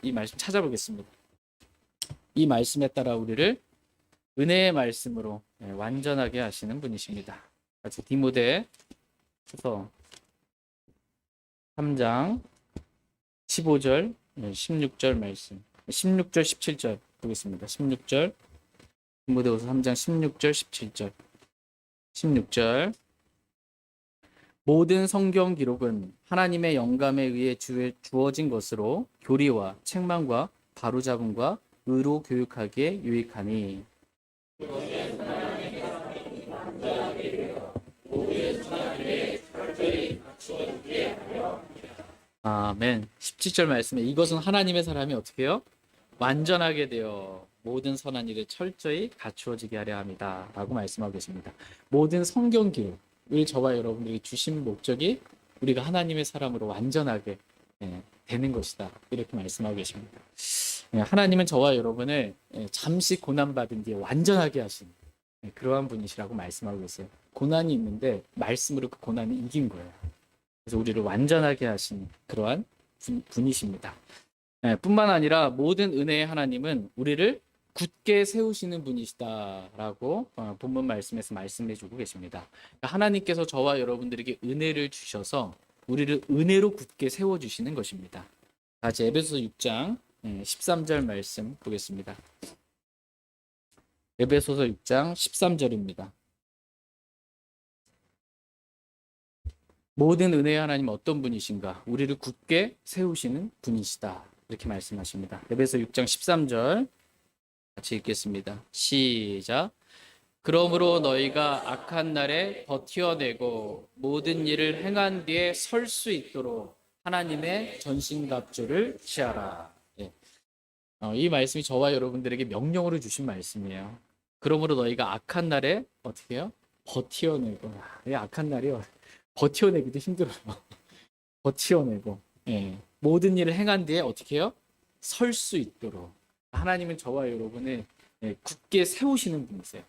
이 말씀 찾아보겠습니다. 이 말씀에 따라 우리를 은혜의 말씀으로 완전하게 하시는 분이십니다. 같이 디모데후서 3장 15절 16절 말씀 16절 17절 보겠습니다. 16절 디모데후서 3장 16절 17절 16절 모든 성경 기록은 하나님의 영감에 의해 주어진 것으로 교리와 책망과 바로잡음과 의로 교육하기에 유익하니 아멘. 17절 말씀에 이것은 하나님의 사람이 어떻게 해요? 완전하게 되어 모든 선한 일에 철저히 갖추어지게 하려 합니다. 라고 말씀하고 계십니다. 모든 성경 기록을 저와 여러분들이 주신 목적이 우리가 하나님의 사람으로 완전하게 되는 것이다. 이렇게 말씀하고 계십니다. 하나님은 저와 여러분을 잠시 고난받은 뒤에 완전하게 하신 그러한 분이시라고 말씀하고 계세요. 고난이 있는데 말씀으로 그 고난을 이긴 거예요. 그래서 우리를 완전하게 하신 그러한 분이십니다. 뿐만 아니라 모든 은혜의 하나님은 우리를 굳게 세우시는 분이시다라고 본문 말씀에서 말씀해주고 계십니다. 하나님께서 저와 여러분들에게 은혜를 주셔서 우리를 은혜로 굳게 세워주시는 것입니다. 다시 에베소서 6장 13절 말씀 보겠습니다. 에베소서 6장 13절입니다. 모든 은혜의 하나님 어떤 분이신가? 우리를 굳게 세우시는 분이시다. 이렇게 말씀하십니다. 에베소 6장 13절 같이 읽겠습니다. 시작. 그러므로 너희가 악한 날에 버티어내고 모든 일을 행한 뒤에 설 수 있도록 하나님의 전신갑주를 취하라. 예. 이 말씀이 저와 여러분들에게 명령으로 주신 말씀이에요. 그러므로 너희가 악한 날에 어떻게 해요? 버티어내고. 이 악한 날이요. 버티어내기도 힘들어요. 버티어내고. 예. 모든 일을 행한 뒤에 어떻게 해요? 설 수 있도록. 하나님은 저와 여러분을 굳게 세우시는 분이세요.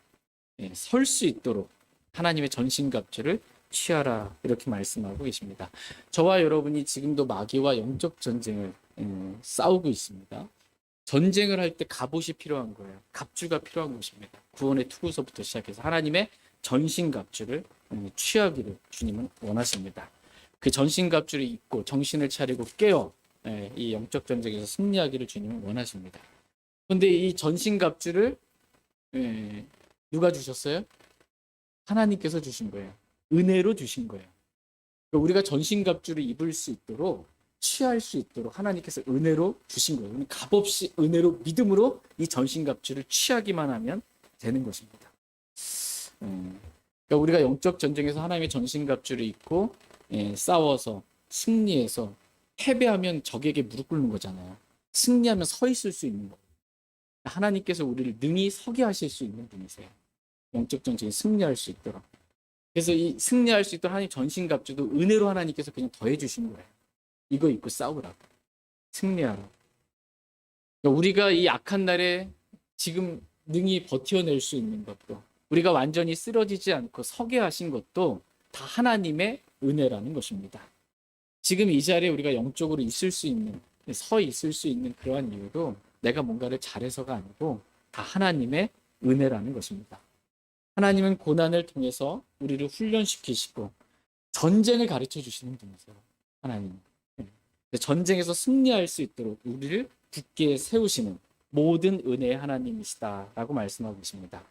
설 수 있도록 하나님의 전신갑주를 취하라 이렇게 말씀하고 계십니다. 저와 여러분이 지금도 마귀와 영적 전쟁을 싸우고 있습니다. 전쟁을 할 때 갑옷이 필요한 거예요. 갑주가 필요한 것입니다. 구원의 투구서부터 시작해서 하나님의 전신갑주를 취하기를 주님은 원하십니다. 그 전신갑주를 입고 정신을 차리고 깨어 이 영적 전쟁에서 승리하기를 주님은 원하십니다. 그런데 이 전신갑주를 누가 주셨어요? 하나님께서 주신 거예요. 은혜로 주신 거예요. 그러니까 우리가 전신갑주를 입을 수 있도록 취할 수 있도록 하나님께서 은혜로 주신 거예요. 값없이 은혜로 믿음으로 이 전신갑주를 취하기만 하면 되는 것입니다. 그러니까 우리가 영적 전쟁에서 하나님의 전신갑주를 입고 싸워서 승리해서 패배하면 적에게 무릎 꿇는 거잖아요. 승리하면 서 있을 수 있는 거예요. 하나님께서 우리를 능히 서게 하실 수 있는 분이세요. 영적 전쟁에 승리할 수 있도록. 그래서 이 승리할 수 있도록 하나님 전신갑주도 은혜로 하나님께서 그냥 더해 주신 거예요. 이거 입고 싸우라고. 승리하라고. 그러니까 우리가 이 악한 날에 지금 능히 버텨낼 수 있는 것도 우리가 완전히 쓰러지지 않고 서게 하신 것도 다 하나님의 은혜라는 것입니다. 지금 이 자리에 우리가 영적으로 있을 수 있는 서 있을 수 있는 그러한 이유도 내가 뭔가를 잘해서가 아니고 다 하나님의 은혜라는 것입니다. 하나님은 고난을 통해서 우리를 훈련시키시고 전쟁을 가르쳐 주시는 분이세요. 하나님. 전쟁에서 승리할 수 있도록 우리를 굳게 세우시는 모든 은혜의 하나님이시다라고 말씀하고 계십니다.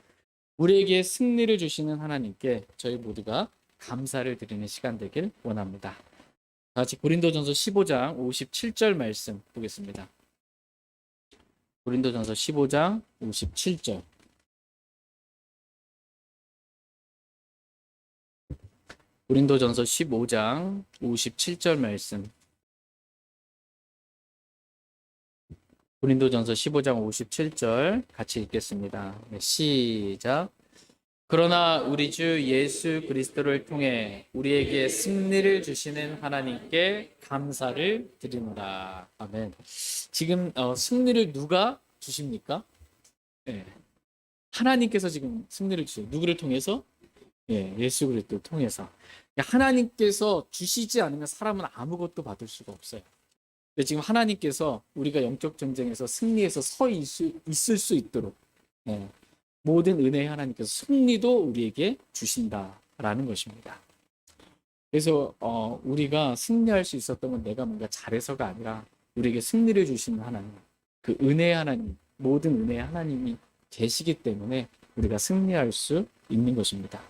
우리에게 승리를 주시는 하나님께 저희 모두가 감사를 드리는 시간 되길 원합니다. 같이 고린도전서 15장 57절 말씀 보겠습니다. 고린도전서 15장 57절. 고린도전서 15장 57절 말씀. 고린도전서 15장 57절 같이 읽겠습니다. 시작. 그러나 우리 주 예수 그리스도를 통해 우리에게 승리를 주시는 하나님께 감사를 드리노라. 아멘. 지금 승리를 누가 주십니까? 하나님께서 지금 승리를 주세요. 누구를 통해서? 예수 그리스도를 통해서. 하나님께서 주시지 않으면 사람은 아무것도 받을 수가 없어요. 근데 지금 하나님께서 우리가 영적 전쟁에서 승리해서 서 있을 수 있도록 모든 은혜의 하나님께서 승리도 우리에게 주신다라는 것입니다. 그래서 우리가 승리할 수 있었던 건 내가 뭔가 잘해서가 아니라 우리에게 승리를 주시는 하나님, 그 은혜의 하나님, 모든 은혜의 하나님이 계시기 때문에 우리가 승리할 수 있는 것입니다.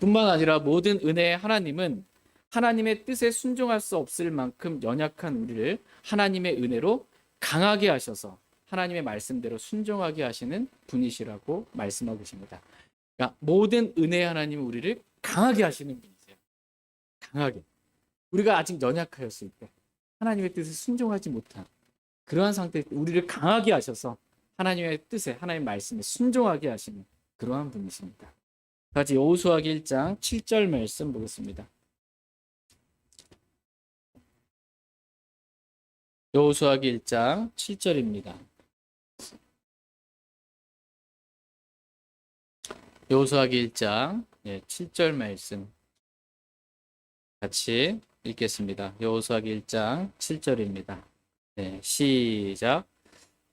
뿐만 아니라 모든 은혜의 하나님은 하나님의 뜻에 순종할 수 없을 만큼 연약한 우리를 하나님의 은혜로 강하게 하셔서 하나님의 말씀대로 순종하게 하시는 분이시라고 말씀하고 계십니다. 그러니까 모든 은혜의 하나님은 우리를 강하게 하시는 분이세요. 강하게. 우리가 아직 연약하였을 때 하나님의 뜻에 순종하지 못한 그러한 상태에 우리를 강하게 하셔서 하나님의 뜻에 하나님의 말씀에 순종하게 하시는 그러한 분이십니다. 같이 여호수아기 1장 7절 말씀 보겠습니다. 여호수아기 1장 7절입니다. 여호수아기 1장 7절 말씀 같이 읽겠습니다. 여호수아기 1장 7절입니다. 시작.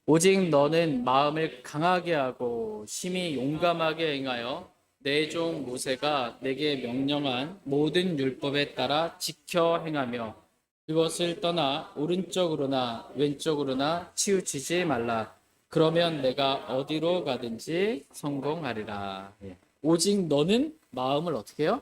오직 너는 마음을 강하게 하고 심히 용감하게 행하여 내 종 모세가 내게 명령한 모든 율법에 따라 지켜 행하며 그것을 떠나 오른쪽으로나 왼쪽으로나 치우치지 말라. 그러면 내가 어디로 가든지 성공하리라. 오직 너는 마음을 어떻게 해요?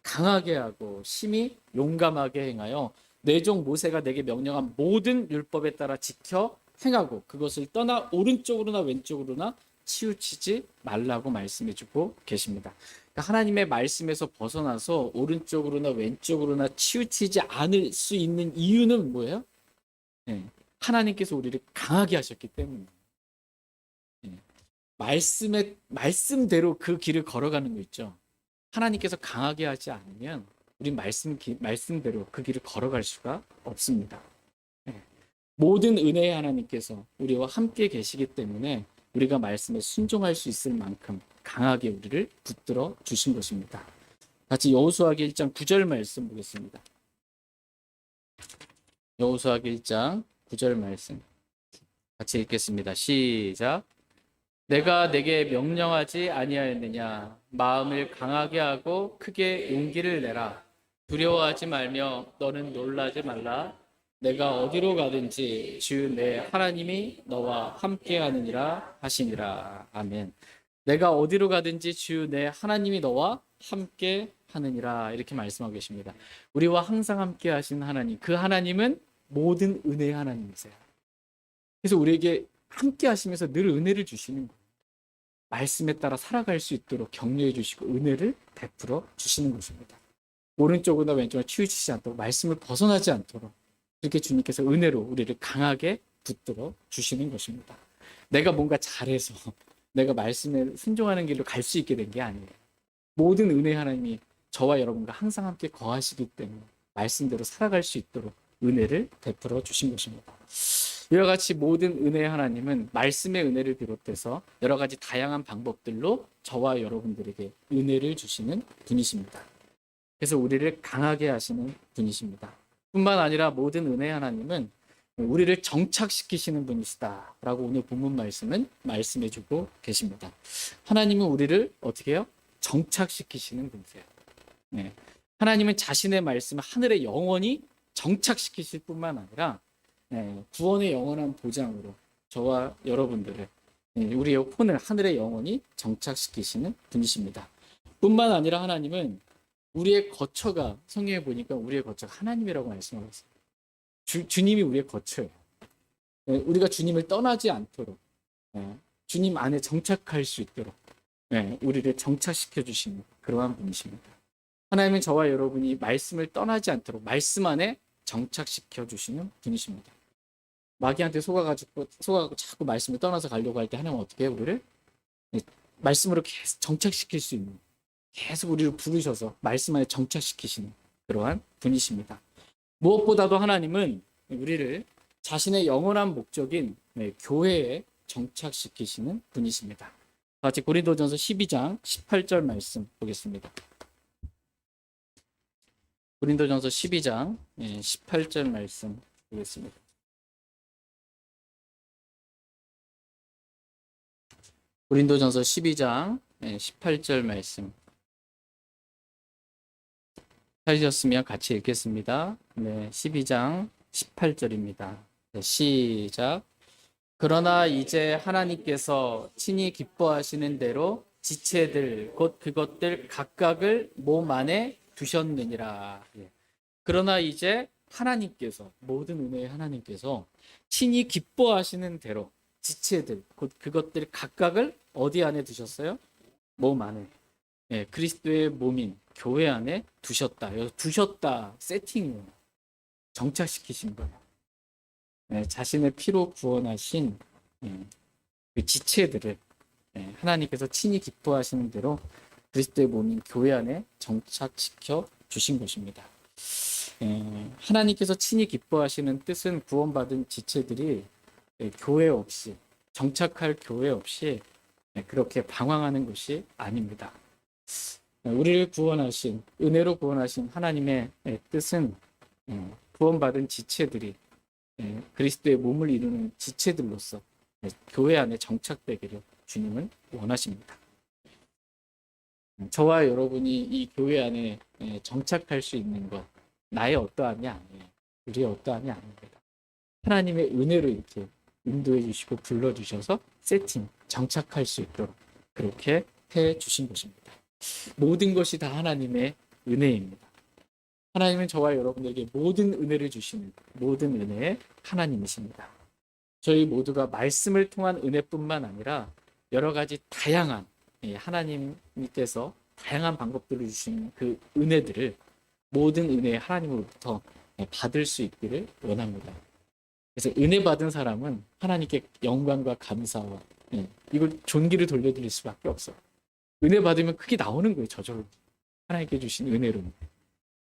강하게 하고 심히 용감하게 행하여 내 종 모세가 내게 명령한 모든 율법에 따라 지켜 행하고 그것을 떠나 오른쪽으로나 왼쪽으로나 치우치지 말라고 말씀해주고 계십니다. 그러니까 하나님의 말씀에서 벗어나서 오른쪽으로나 왼쪽으로나 치우치지 않을 수 있는 이유는 뭐예요? 네. 하나님께서 우리를 강하게 하셨기 때문에. 네. 말씀대로 그 길을 걸어가는 거 있죠. 하나님께서 강하게 하지 않으면 우리 말씀대로 그 길을 걸어갈 수가 없습니다. 네. 모든 은혜의 하나님께서 우리와 함께 계시기 때문에 우리가 말씀에 순종할 수 있을 만큼 강하게 우리를 붙들어 주신 것입니다. 같이 여호수아기 1장 9절 말씀 보겠습니다. 여호수아기 1장 9절 말씀 같이 읽겠습니다. 시작. 내가 내게 명령하지 아니하였느냐? 마음을 강하게 하고 크게 용기를 내라. 두려워하지 말며 너는 놀라지 말라. 내가 어디로 가든지 주 내 하나님이 너와 함께 하느니라 하시니라. 아멘. 내가 어디로 가든지 주 내 하나님이 너와 함께 하느니라. 이렇게 말씀하고 계십니다. 우리와 항상 함께 하신 하나님, 그 하나님은 모든 은혜의 하나님이세요. 그래서 우리에게 함께 하시면서 늘 은혜를 주시는 거예요. 말씀에 따라 살아갈 수 있도록 격려해 주시고 은혜를 베풀어 주시는 것입니다. 오른쪽이나 왼쪽으로 치우치지 않도록, 말씀을 벗어나지 않도록 이렇게 주님께서 은혜로 우리를 강하게 붙들어 주시는 것입니다. 내가 뭔가 잘해서 내가 말씀에 순종하는 길로 갈 수 있게 된 게 아니에요. 모든 은혜 하나님이 저와 여러분과 항상 함께 거하시기 때문에 말씀대로 살아갈 수 있도록 은혜를 베풀어 주신 것입니다. 이와 같이 모든 은혜의 하나님은 말씀의 은혜를 비롯해서 여러 가지 다양한 방법들로 저와 여러분들에게 은혜를 주시는 분이십니다. 그래서 우리를 강하게 하시는 분이십니다. 뿐만 아니라 모든 은혜의 하나님은 우리를 정착시키시는 분이시다 라고 오늘 본문 말씀은 말씀해주고 계십니다. 하나님은 우리를 어떻게 해요? 정착시키시는 분이세요. 네. 하나님은 자신의 말씀을 하늘에 영원히 정착시키실 뿐만 아니라 구원의 영원한 보장으로 저와 여러분들을 우리의 혼을 하늘에 영원히 정착시키시는 분이십니다. 뿐만 아니라 하나님은 우리의 거처가, 성경에 보니까 우리의 거처가 하나님이라고 말씀하고 있습니다. 주님이 우리의 거처예요. 우리가 주님을 떠나지 않도록, 주님 안에 정착할 수 있도록 우리를 정착시켜 주시는 그러한 분이십니다. 하나님은 저와 여러분이 말씀을 떠나지 않도록 말씀 안에 정착시켜 주시는 분이십니다. 마귀한테 속아가지고 자꾸 말씀을 떠나서 가려고 할 때 하나님은 어떻게 해요? 우리를 말씀으로 계속 정착시킬 수 있는, 계속 우리를 부르셔서 말씀 안에 정착시키시는 그러한 분이십니다. 무엇보다도 하나님은 우리를 자신의 영원한 목적인 교회에 정착시키시는 분이십니다. 같이 고린도전서 12장 18절 말씀 보겠습니다. 고린도전서 12장 18절 말씀 보겠습니다. 고린도전서 12장 18절 말씀 찾으셨으면 같이 읽겠습니다. 12장 18절입니다. 시작. 그러나 이제 하나님께서 친히 기뻐하시는 대로 지체들 곧 그것들 각각을 몸 안에 두셨느니라. 그러나 이제 하나님께서, 모든 은혜의 하나님께서 친히 기뻐하시는 대로 지체들 곧 그것들 각각을 어디 안에 두셨어요? 몸 안에. 그리스도의 몸인 교회 안에 두셨다. 두셨다, 세팅이에요. 정착시키신 거예요. 자신의 피로 구원하신 그 지체들을 하나님께서 친히 기뻐하시는 대로 그리스도의 몸인 교회 안에 정착시켜 주신 것입니다. 하나님께서 친히 기뻐하시는 뜻은 구원받은 지체들이 교회 없이, 정착할 교회 없이 그렇게 방황하는 것이 아닙니다. 우리를 구원하신, 은혜로 구원하신 하나님의 뜻은 구원받은 지체들이 그리스도의 몸을 이루는 지체들로서 교회 안에 정착되기를 주님은 원하십니다. 저와 여러분이 이 교회 안에 정착할 수 있는 것, 나의 어떠함이 아니에요. 우리의 어떠함이 아닙니다. 하나님의 은혜로 이렇게 인도해 주시고 불러주셔서 세팅, 정착할 수 있도록 그렇게 해 주신 것입니다. 모든 것이 다 하나님의 은혜입니다. 하나님은 저와 여러분에게 모든 은혜를 주시는 모든 은혜의 하나님이십니다. 저희 모두가 말씀을 통한 은혜뿐만 아니라 여러 가지 다양한 하나님께서 다양한 방법들을 주신 그 은혜들을 모든 은혜의 하나님으로부터 받을 수 있기를 원합니다. 그래서 은혜 받은 사람은 하나님께 영광과 감사와 이걸 존귀를 돌려드릴 수밖에 없어요. 은혜 받으면 크게 나오는 거예요. 저절로 하나님께 주신 은혜로.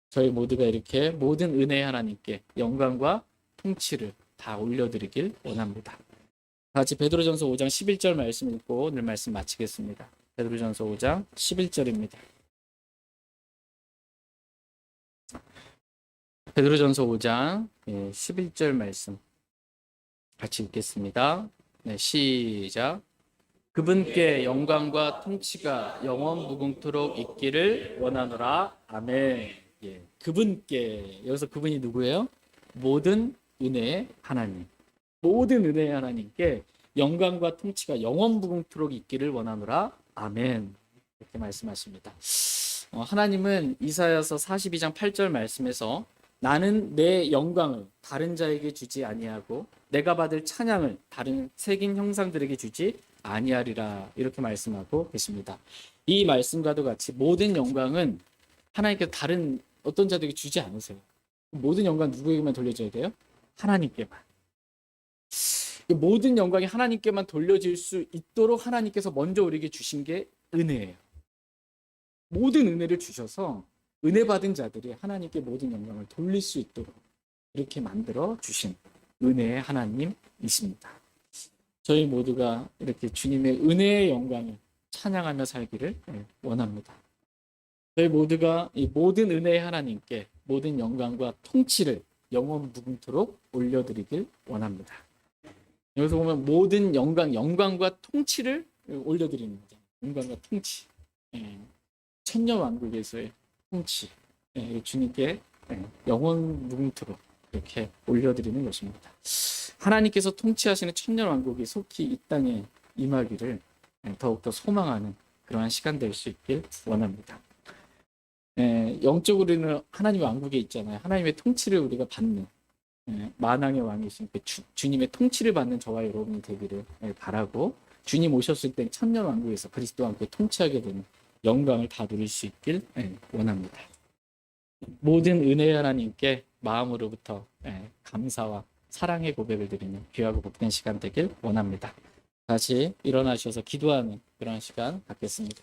저희 모두가 이렇게 모든 은혜의 하나님께 영광과 통치를 다 올려드리길 원합니다. 같이 베드로전서 5장 11절 말씀 읽고 오늘 말씀 마치겠습니다. 베드로전서 5장 11절입니다. 베드로전서 5장 11절 말씀 같이 읽겠습니다. 네, 시작. 그분께 영광과 통치가 영원 무궁토록 있기를 원하노라. 아멘. 그분께, 여기서 그분이 누구예요? 모든 은혜의 하나님. 모든 은혜의 하나님께 영광과 통치가 영원 무궁토록 있기를 원하노라. 아멘. 이렇게 말씀하십니다. 하나님은 이사야서 42장 8절 말씀에서 나는 내 영광을 다른 자에게 주지 아니하고 내가 받을 찬양을 다른 색인 형상들에게 주지 아니하리라, 이렇게 말씀하고 계십니다. 이 말씀과도 같이 모든 영광은 하나님께서 다른 어떤 자들에게 주지 않으세요. 모든 영광 누구에게만 돌려줘야 돼요? 하나님께만. 모든 영광이 하나님께만 돌려질 수 있도록 하나님께서 먼저 우리에게 주신 게 은혜예요. 모든 은혜를 주셔서 은혜 받은 자들이 하나님께 모든 영광을 돌릴 수 있도록 이렇게 만들어 주신 은혜의 하나님이십니다. 저희 모두가 이렇게 주님의 은혜의 영광을 찬양하며 살기를 원합니다. 저희 모두가 이 모든 은혜의 하나님께 모든 영광과 통치를 영원 무궁토록 올려드리길 원합니다. 여기서 보면 모든 영광과 통치를 올려드리는 거죠. 영광과 통치, 천년왕국에서의 통치, 주님께 영원 무궁토록 이렇게 올려드리는 것입니다. 하나님께서 통치하시는 천년왕국이 속히 이 땅에 임하기를 더욱더 소망하는 그러한 시간 될 수 있길 원합니다. 영적으로는 하나님의 왕국에 있잖아요. 하나님의 통치를 우리가 받는 만왕의 왕이신 그 주님의 통치를 받는 저와 여러분이 되기를 바라고, 주님 오셨을 때 천년왕국에서 그리스도와 함께 통치하게 되는 영광을 다 누릴 수 있길 원합니다. 모든 은혜의 하나님께 마음으로부터 감사와 사랑의 고백을 드리는 귀하고 복된 시간 되길 원합니다. 다시 일어나셔서 기도하는 그런 시간 갖겠습니다.